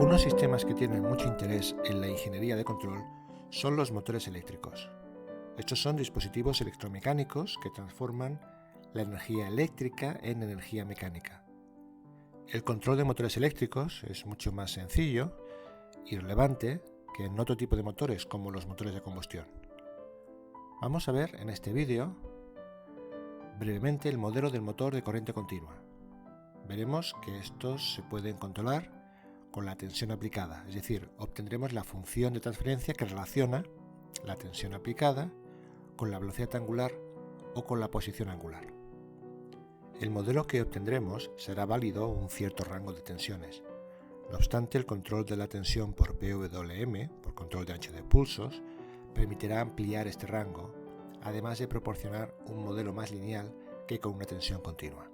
Unos sistemas que tienen mucho interés en la ingeniería de control son los motores eléctricos. Estos son dispositivos electromecánicos que transforman la energía eléctrica en energía mecánica. El control de motores eléctricos es mucho más sencillo y relevante que en otro tipo de motores como los motores de combustión. Vamos a ver en este vídeo brevemente el modelo del motor de corriente continua. Veremos que estos se pueden controlar con la tensión aplicada, es decir, obtendremos la función de transferencia que relaciona la tensión aplicada con la velocidad angular o con la posición angular. El modelo que obtendremos será válido un cierto rango de tensiones. No obstante, el control de la tensión por PWM, por control de ancho de pulsos, permitirá ampliar este rango, además de proporcionar un modelo más lineal que con una tensión continua.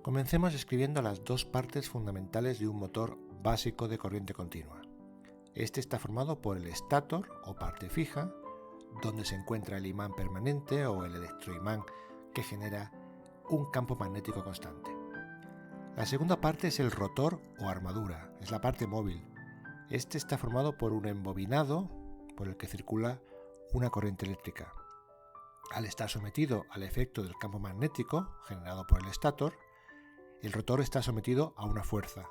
Comencemos escribiendo las dos partes fundamentales de un motor básico de corriente continua. Este está formado por el estator o parte fija, donde se encuentra el imán permanente o el electroimán que genera un campo magnético constante. La segunda parte es el rotor o armadura, es la parte móvil. Este está formado por un embobinado por el que circula una corriente eléctrica. Al estar sometido al efecto del campo magnético generado por el estator, el rotor está sometido a una fuerza.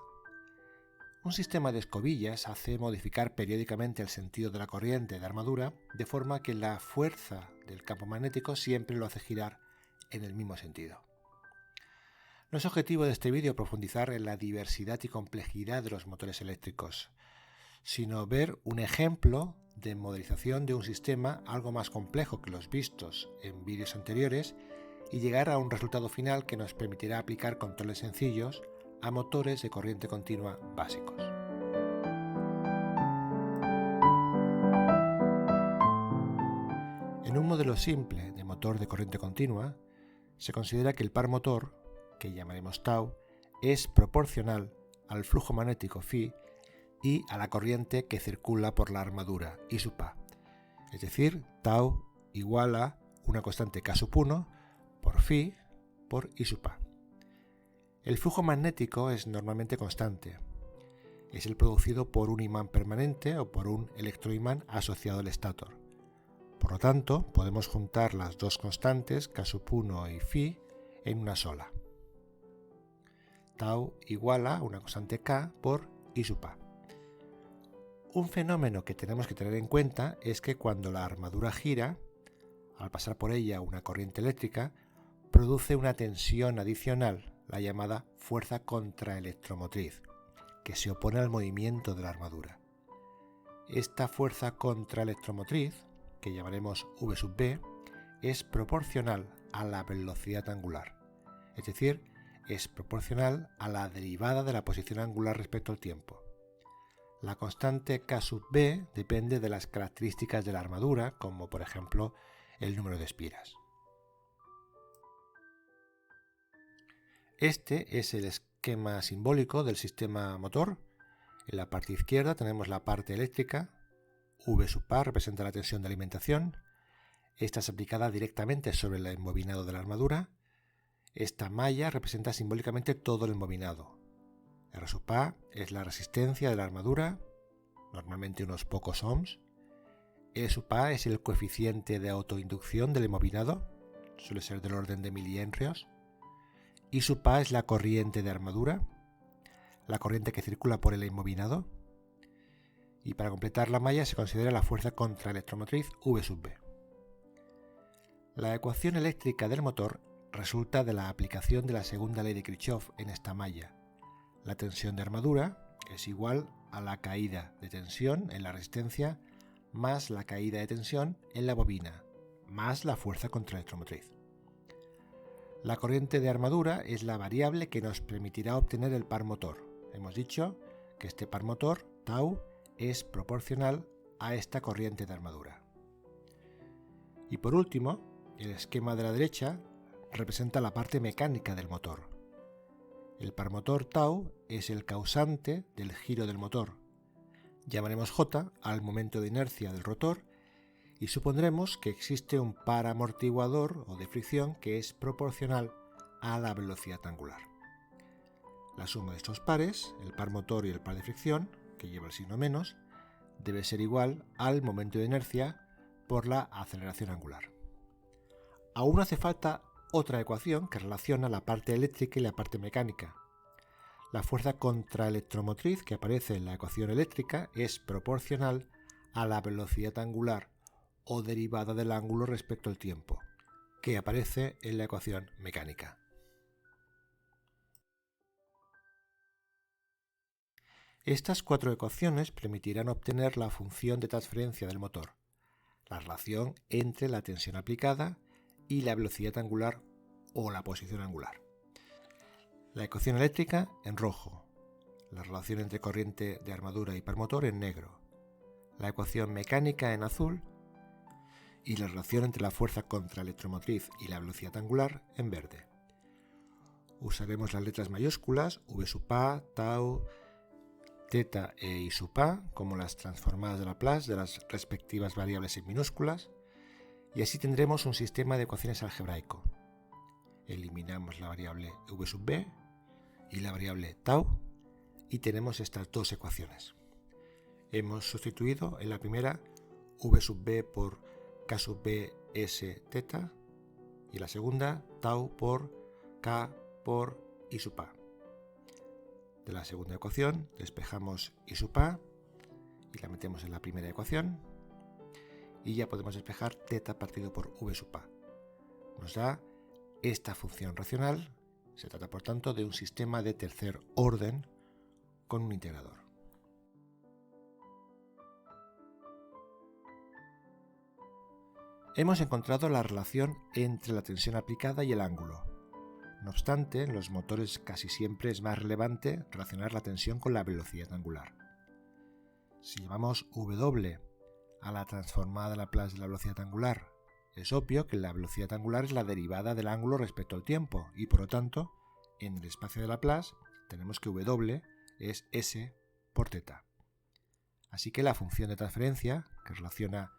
Un sistema de escobillas hace modificar periódicamente el sentido de la corriente de armadura de forma que la fuerza del campo magnético siempre lo hace girar en el mismo sentido. No es objetivo de este vídeo profundizar en la diversidad y complejidad de los motores eléctricos, sino ver un ejemplo de modelización de un sistema algo más complejo que los vistos en vídeos anteriores y llegar a un resultado final que nos permitirá aplicar controles sencillos a motores de corriente continua básicos. En un modelo simple de motor de corriente continua, se considera que el par motor, que llamaremos tau, es proporcional al flujo magnético phi y a la corriente que circula por la armadura I sub A. Es decir, tau igual a una constante K sub 1 por phi por I sub A. El flujo magnético es normalmente constante. Es el producido por un imán permanente o por un electroimán asociado al estator. Por lo tanto, podemos juntar las dos constantes K sub 1 y phi en una sola. Tau igual a una constante K por I sub A. Un fenómeno que tenemos que tener en cuenta es que cuando la armadura gira, al pasar por ella una corriente eléctrica, produce una tensión adicional, la llamada fuerza contraelectromotriz, que se opone al movimiento de la armadura. Esta fuerza contraelectromotriz, que llamaremos V sub B, es proporcional a la velocidad angular, es decir, es proporcional a la derivada de la posición angular respecto al tiempo. La constante K sub B depende de las características de la armadura, como por ejemplo el número de espiras. Este es el esquema simbólico del sistema motor. En la parte izquierda tenemos la parte eléctrica. V sub A representa la tensión de alimentación. Esta es aplicada directamente sobre el embobinado de la armadura. Esta malla representa simbólicamente todo el embobinado. R sub A es la resistencia de la armadura, normalmente unos pocos ohms. E sub A es el coeficiente de autoinducción del embobinado, suele ser del orden de milihenrios. I sub A es la corriente de armadura, la corriente que circula por el embobinado. Y para completar la malla se considera la fuerza contraelectromotriz V sub B. La ecuación eléctrica del motor resulta de la aplicación de la segunda ley de Kirchhoff en esta malla. La tensión de armadura es igual a la caída de tensión en la resistencia más la caída de tensión en la bobina, más la fuerza contraelectromotriz. La corriente de armadura es la variable que nos permitirá obtener el par motor. Hemos dicho que este par motor, tau, es proporcional a esta corriente de armadura. Y por último, el esquema de la derecha representa la parte mecánica del motor. El par motor tau es el causante del giro del motor. Llamaremos J al momento de inercia del rotor y supondremos que existe un par amortiguador o de fricción que es proporcional a la velocidad angular. La suma de estos pares, el par motor y el par de fricción, que lleva el signo menos, debe ser igual al momento de inercia por la aceleración angular. Aún hace falta otra ecuación que relaciona la parte eléctrica y la parte mecánica. La fuerza contraelectromotriz que aparece en la ecuación eléctrica es proporcional a la velocidad angular o derivada del ángulo respecto al tiempo, que aparece en la ecuación mecánica. Estas cuatro ecuaciones permitirán obtener la función de transferencia del motor, la relación entre la tensión aplicada y la velocidad angular o la posición angular. La ecuación eléctrica en rojo, la relación entre corriente de armadura y par motor en negro, la ecuación mecánica en azul y la relación entre la fuerza contraelectromotriz y la velocidad angular en verde. Usaremos las letras mayúsculas V sub a, tau, teta e I sub a como las transformadas de Laplace de las respectivas variables en minúsculas, y así tendremos un sistema de ecuaciones algebraico. Eliminamos la variable v sub b y la variable tau y tenemos estas dos ecuaciones. Hemos sustituido en la primera v sub b por k sub b s teta y en la segunda tau por k por I sub a. De la segunda ecuación despejamos I sub a y la metemos en la primera ecuación y ya podemos despejar teta partido por v sub a. Nos da esta función racional. Se trata por tanto de un sistema de tercer orden con un integrador. Hemos encontrado la relación entre la tensión aplicada y el ángulo. No obstante, en los motores casi siempre es más relevante relacionar la tensión con la velocidad angular. Si llamamos W a la transformada de Laplace de la velocidad angular, es obvio que la velocidad angular es la derivada del ángulo respecto al tiempo y por lo tanto, en el espacio de Laplace tenemos que W es S por teta. Así que la función de transferencia que relaciona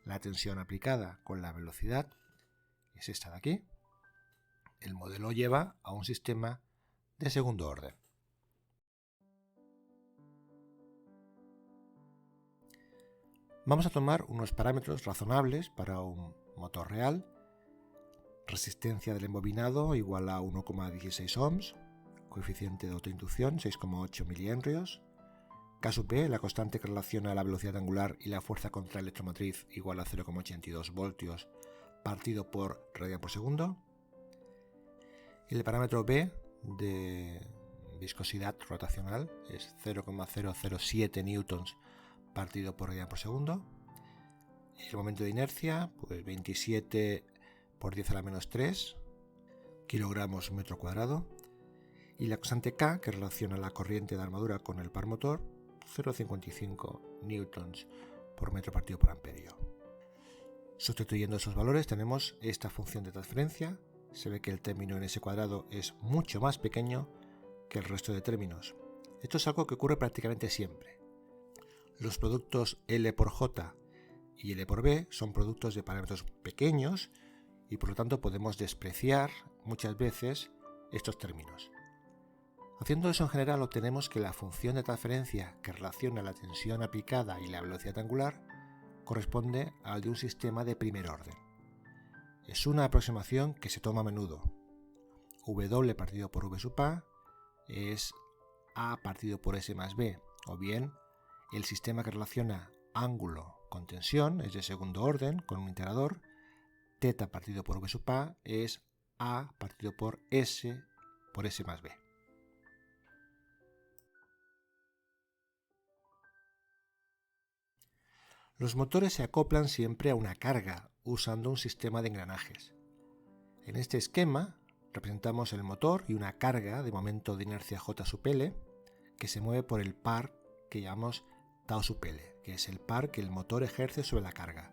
la tensión aplicada con la velocidad es esta de aquí. El modelo lleva a un sistema de segundo orden. Vamos a tomar unos parámetros razonables para un motor real. Resistencia del embobinado igual a 1,16 ohms, coeficiente de autoinducción 6,8 milihenrios, K sub B, la constante que relaciona la velocidad angular y la fuerza contraelectromotriz igual a 0,82 voltios partido por radian por segundo, y el parámetro B de viscosidad rotacional es 0,007 newtons partido por radian por segundo. El momento de inercia, pues 27 por 10 a la menos 3 kilogramos metro cuadrado. Y la constante K, que relaciona la corriente de armadura con el par motor, 0,55 newtons por metro partido por amperio. Sustituyendo esos valores tenemos esta función de transferencia. Se ve que el término en ese cuadrado es mucho más pequeño que el resto de términos. Esto es algo que ocurre prácticamente siempre. Los productos L por J y L por B son productos de parámetros pequeños y por lo tanto podemos despreciar muchas veces estos términos. Haciendo eso en general obtenemos que la función de transferencia que relaciona la tensión aplicada y la velocidad angular corresponde al de un sistema de primer orden. Es una aproximación que se toma a menudo. W partido por V sub A es A partido por S más B, o bien el sistema que relaciona ángulo con tensión es de segundo orden con un integrador, teta partido por V sub A es A partido por S más B. Los motores se acoplan siempre a una carga usando un sistema de engranajes. En este esquema representamos el motor y una carga de momento de inercia J sub L que se mueve por el par que llamamos tau sub L, que es el par que el motor ejerce sobre la carga.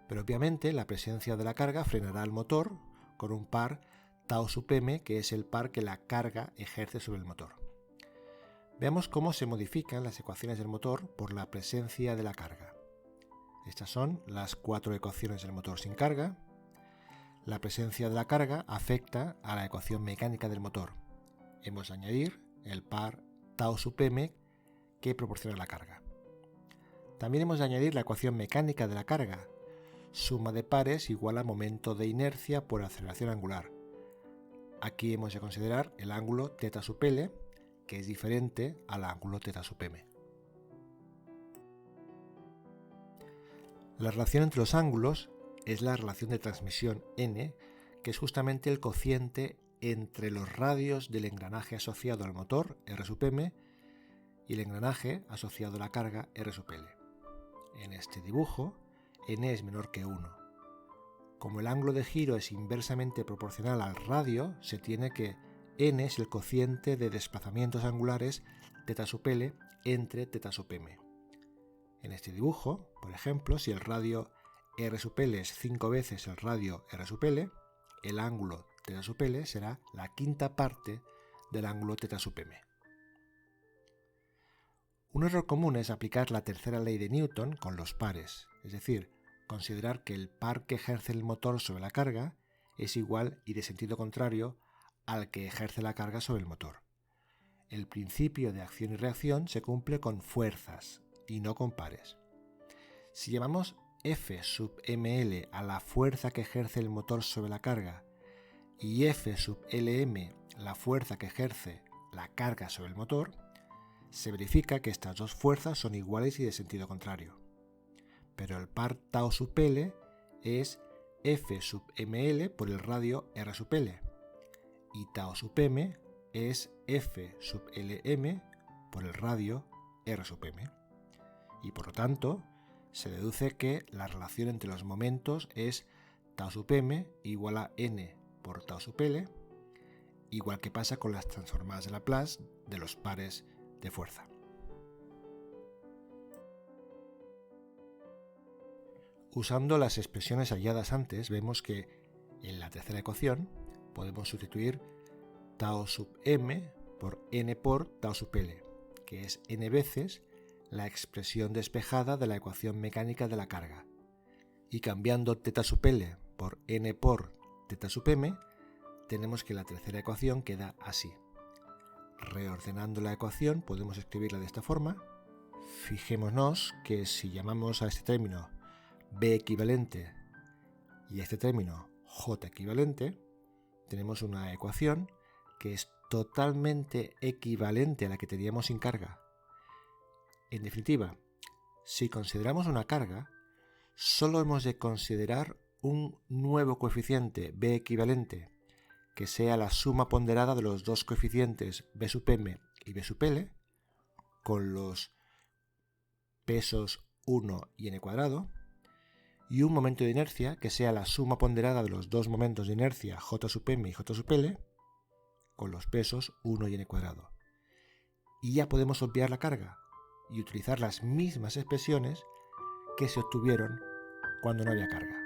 Pero obviamente la presencia de la carga frenará al motor con un par tau sub m, que es el par que la carga ejerce sobre el motor. Veamos cómo se modifican las ecuaciones del motor por la presencia de la carga. Estas son las cuatro ecuaciones del motor sin carga. La presencia de la carga afecta a la ecuación mecánica del motor. Hemos de añadir el par tau sub m que proporciona la carga. También hemos de añadir la ecuación mecánica de la carga, suma de pares igual a momento de inercia por aceleración angular. Aquí hemos de considerar el ángulo θ sub L, que es diferente al ángulo θ sub m. La relación entre los ángulos es la relación de transmisión n, que es justamente el cociente entre los radios del engranaje asociado al motor R sub m y el engranaje asociado a la carga R sub L. En este dibujo, n es menor que 1. Como el ángulo de giro es inversamente proporcional al radio, se tiene que n es el cociente de desplazamientos angulares θ sub L entre θ sub m. En este dibujo, por ejemplo, si el radio R sub L es 5 veces el radio R sub L, el ángulo θ sub L será la quinta parte del ángulo θ sub m. Un error común es aplicar la tercera ley de Newton con los pares, es decir, considerar que el par que ejerce el motor sobre la carga es igual y de sentido contrario al que ejerce la carga sobre el motor. El principio de acción y reacción se cumple con fuerzas y no con pares. Si llamamos F sub ml a la fuerza que ejerce el motor sobre la carga y F sub Lm la fuerza que ejerce la carga sobre el motor, se verifica que estas dos fuerzas son iguales y de sentido contrario. Pero el par tau sub L es F sub ml por el radio R sub L y tau sub m es F sub Lm por el radio R sub m. Y por lo tanto, se deduce que la relación entre los momentos es tau sub m igual a n por tau sub L, igual que pasa con las transformadas de Laplace de los pares de fuerza. Usando las expresiones halladas antes, vemos que en la tercera ecuación podemos sustituir tau sub m por n por tau sub L, que es n veces la expresión despejada de la ecuación mecánica de la carga. Y cambiando θ sub L por n por θ sub m, tenemos que la tercera ecuación queda así. Reordenando la ecuación podemos escribirla de esta forma. Fijémonos que si llamamos a este término B equivalente y a este término J equivalente, tenemos una ecuación que es totalmente equivalente a la que teníamos sin carga. En definitiva, si consideramos una carga, solo hemos de considerar un nuevo coeficiente B equivalente, que sea la suma ponderada de los dos coeficientes B sub m y B sub L, con los pesos 1 y n cuadrado, y un momento de inercia que sea la suma ponderada de los dos momentos de inercia J sub m y J sub L, con los pesos 1 y n cuadrado. Y ya podemos obviar la carga y utilizar las mismas expresiones que se obtuvieron cuando no había carga.